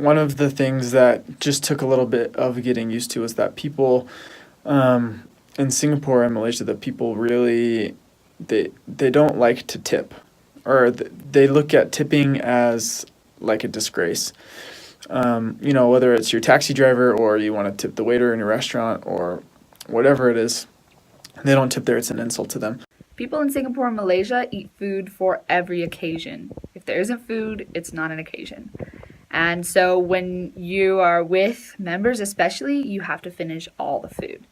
one of the things that just took a little bit of getting used to was that people in Singapore and Malaysia, that people really they don't like to tip, or they look at tipping as like a disgrace. Whether it's your taxi driver or you want to tip the waiter in your restaurant or whatever it is, they don't tip there. It's an insult to them. People in Singapore and Malaysia eat food for every occasion. If there isn't food, it's not an occasion. And so when you are with members especially, you have to finish all the food.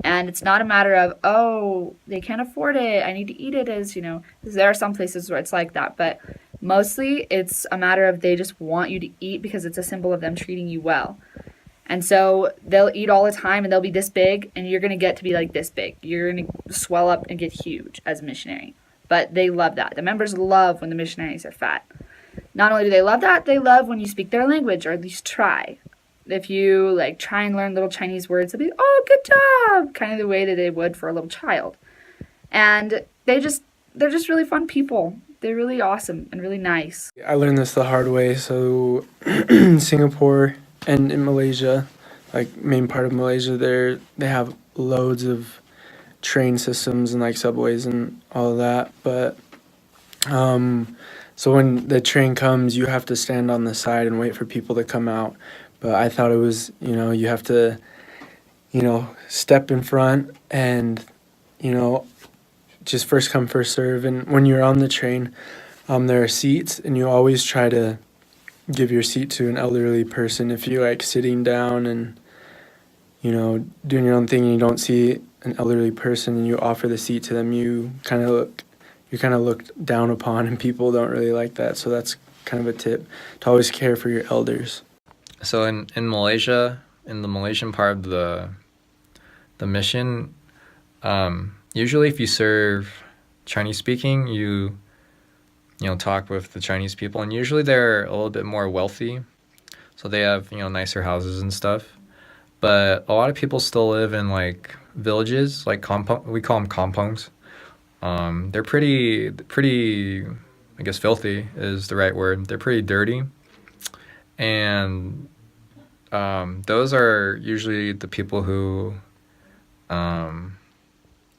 And it's not a matter of, oh, they can't afford it, I need to eat it, as, 'cause there are some places where it's like that. But mostly it's a matter of they just want you to eat because it's a symbol of them treating you well. And so they'll eat all the time and they'll be this big, and you're going to get to be like this big. You're going to swell up and get huge as a missionary. But they love that. The members love when the missionaries are fat. Not only do they love that, they love when you speak their language, or at least try. If you try and learn little Chinese words, they'll be, oh, good job, kind of the way that they would for a little child. And they're just really fun people. They're really awesome and really nice. I learned this the hard way. So Singapore and in Malaysia, main part of Malaysia, they have loads of train systems and subways and all of that. But so when the train comes, you have to stand on the side and wait for people to come out. But I thought it was, you have to, step in front and, just first come, first serve. And when you're on the train, there are seats, and you always try to give your seat to an elderly person. If you sitting down and, doing your own thing and you don't see an elderly person and you offer the seat to them, you're kind of looked down upon, and people don't really like that. So that's kind of a tip, to always care for your elders. So in Malaysia, in the Malaysian part of the mission, usually if you serve Chinese speaking, you talk with the Chinese people, and usually they're a little bit more wealthy, so they have nicer houses and stuff. But a lot of people still live in villages, we call them kampongs. They're pretty, I guess filthy is the right word. They're pretty dirty. And those are usually the people who,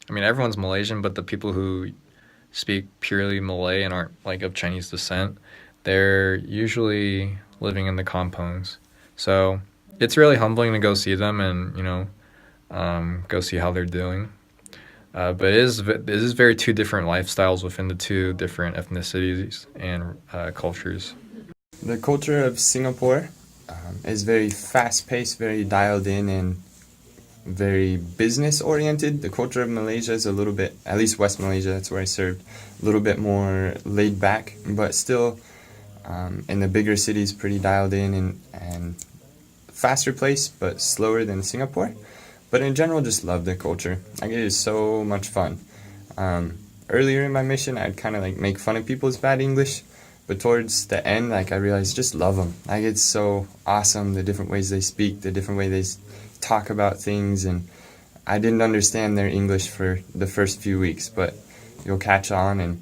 everyone's Malaysian, but the people who speak purely Malay and aren't of Chinese descent, they're usually living in the kampongs. So it's really humbling to go see them and, go see how they're doing. But it is very two different lifestyles within the two different ethnicities and cultures. The culture of Singapore is very fast-paced, very dialed in, and very business-oriented. The culture of Malaysia is a little bit, at least West Malaysia, that's where I served, a little bit more laid back, but still in the bigger cities pretty dialed in and faster pace, but slower than Singapore. But in general, just love the culture. It is so much fun. Earlier in my mission, I'd kind of make fun of people's bad English, but towards the end, I realized just love them. It's so awesome, the different ways they speak, the different way they talk about things, and I didn't understand their English for the first few weeks, but you'll catch on, and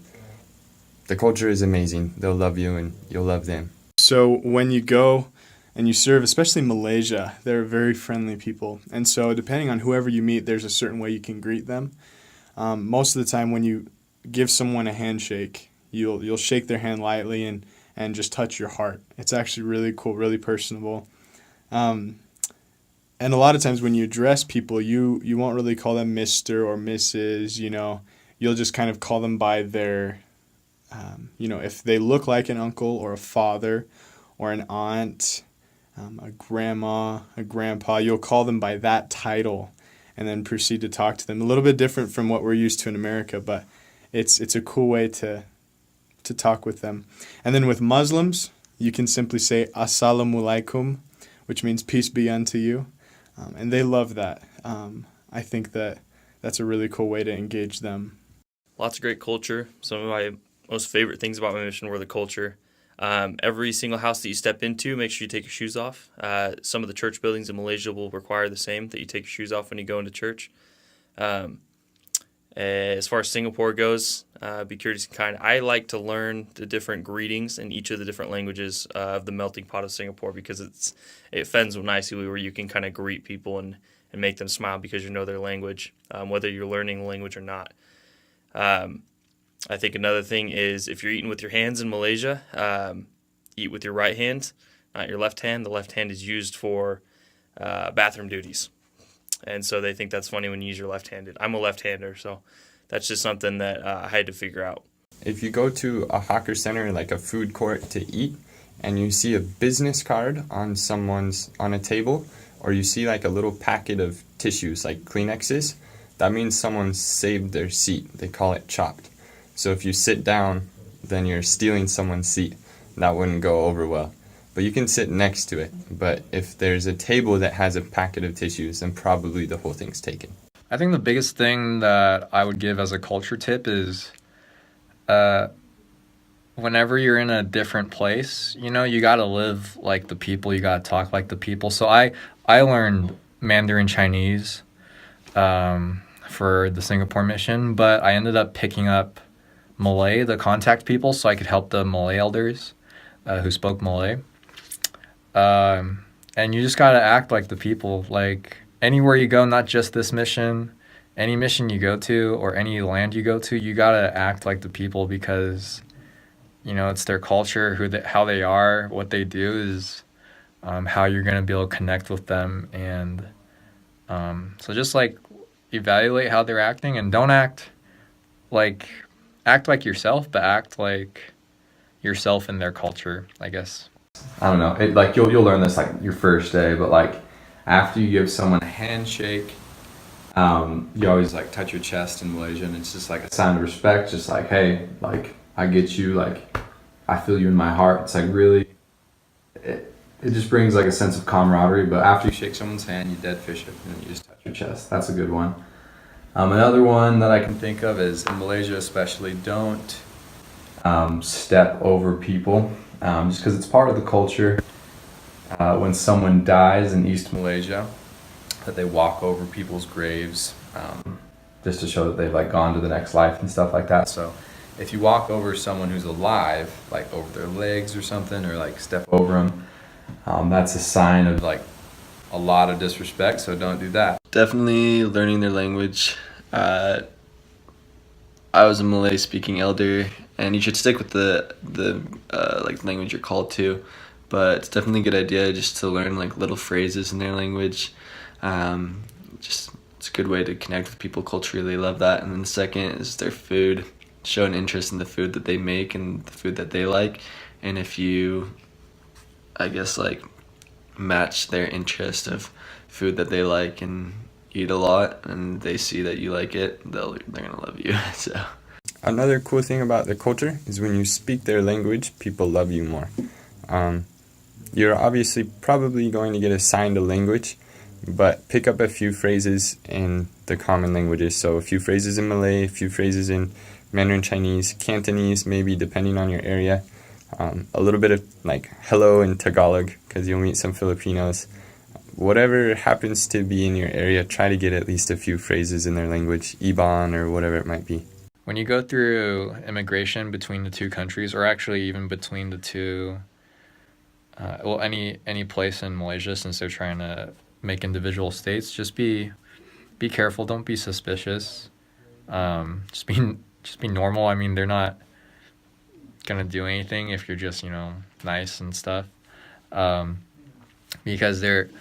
the culture is amazing. They'll love you, and you'll love them. So when you go and you serve, especially Malaysia, they're very friendly people. And so depending on whoever you meet, there's a certain way you can greet them. Most of the time when you give someone a handshake, you'll shake their hand lightly and just touch your heart. It's actually really cool, really personable. And a lot of times when you address people, you won't really call them Mr. or Mrs., You'll just kind of call them by their, if they look like an uncle or a father or an aunt, a grandma, a grandpa, you'll call them by that title and then proceed to talk to them. A little bit different from what we're used to in America, but it's a cool way to talk with them. And then with Muslims, you can simply say Assalamu alaikum, which means peace be unto you. And they love that. I think that's a really cool way to engage them. Lots of great culture. Some of my most favorite things about my mission were the culture. Every single house that you step into, make sure you take your shoes off. Some of the church buildings in Malaysia will require the same, that you take your shoes off when you go into church. As far as Singapore goes, be curious and kind. I like to learn the different greetings in each of the different languages of the melting pot of Singapore because it fends nicely where you can kind of greet people and make them smile because you know their language, whether you're learning the language or not. I think another thing is if you're eating with your hands in Malaysia, eat with your right hand, not your left hand. The left hand is used for bathroom duties. And so they think that's funny when you use your left-handed. I'm a left-hander, so that's just something that I had to figure out. If you go to a hawker center, like a food court to eat, and you see a business card on a table, or you see like a little packet of tissues, like Kleenexes, that means someone saved their seat. They call it chopped. So if you sit down, then you're stealing someone's seat. That wouldn't go over well. But you can sit next to it. But if there's a table that has a packet of tissues, then probably the whole thing's taken. I think the biggest thing that I would give as a culture tip is whenever you're in a different place, you got to live like the people, you got to talk like the people. So I learned Mandarin Chinese for the Singapore mission, but I ended up picking up Malay, the contact people, so I could help the Malay elders who spoke Malay. And you just got to act like the people, like anywhere you go, not just this mission, any mission you go to or any land you go to, you got to act like the people because, it's their culture, how they are, what they do is how you're going to be able to connect with them. And so just like evaluate how they're acting and don't act like yourself, but act like yourself in their culture, I guess. I don't know. You'll learn this like your first day, but like after you give someone a handshake, you always like touch your chest in Malaysia, and it's just like a sign of respect. Just like, hey, like I get you, like I feel you in my heart. It's like really, it just brings like a sense of camaraderie. But after you shake someone's hand, you dead fish it, and you just touch your chest. That's a good one. Another one that I can think of is in Malaysia, especially, don't step over people. Just because it's part of the culture when someone dies in East Malaysia that they walk over people's graves just to show that they've like gone to the next life and stuff like that. So if you walk over someone who's alive, like over their legs or something, or like step over them, that's a sign of like a lot of disrespect, so don't do that. Definitely learning their language. I was a Malay speaking elder, and you should stick with the language you're called to, but it's definitely a good idea just to learn like little phrases in their language. It's a good way to connect with people culturally. They love that. And then the second is their food. Show an interest in the food that they make and the food that they like, and if you, I guess, like match their interest of food that they like and eat a lot, and they see that you like it, they're gonna love you. So Another cool thing about the culture is when you speak their language, people love you more. You're obviously probably going to get assigned a language, but pick up a few phrases in the common languages. So a few phrases in Malay, a few phrases in Mandarin Chinese, Cantonese, maybe depending on your area. A little bit of like hello in Tagalog, because you'll meet some Filipinos. Whatever happens to be in your area, try to get at least a few phrases in their language, Iban or whatever it might be. When you go through immigration between the two countries, or actually even between the two, any place in Malaysia, since they're trying to make individual states, just be careful. Don't be suspicious. Just be normal. I mean, they're not gonna do anything if you're just nice and stuff. Because they're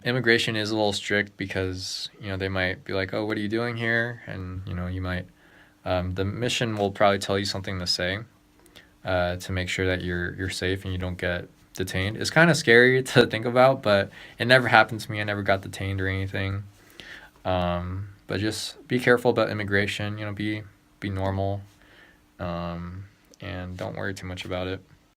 immigration is a little strict because they might be like, oh, what are you doing here? And you might. The mission will probably tell you something to say to make sure that you're safe and you don't get detained. It's kind of scary to think about, but it never happened to me. I never got detained or anything. But just be careful about immigration. Be normal, and don't worry too much about it.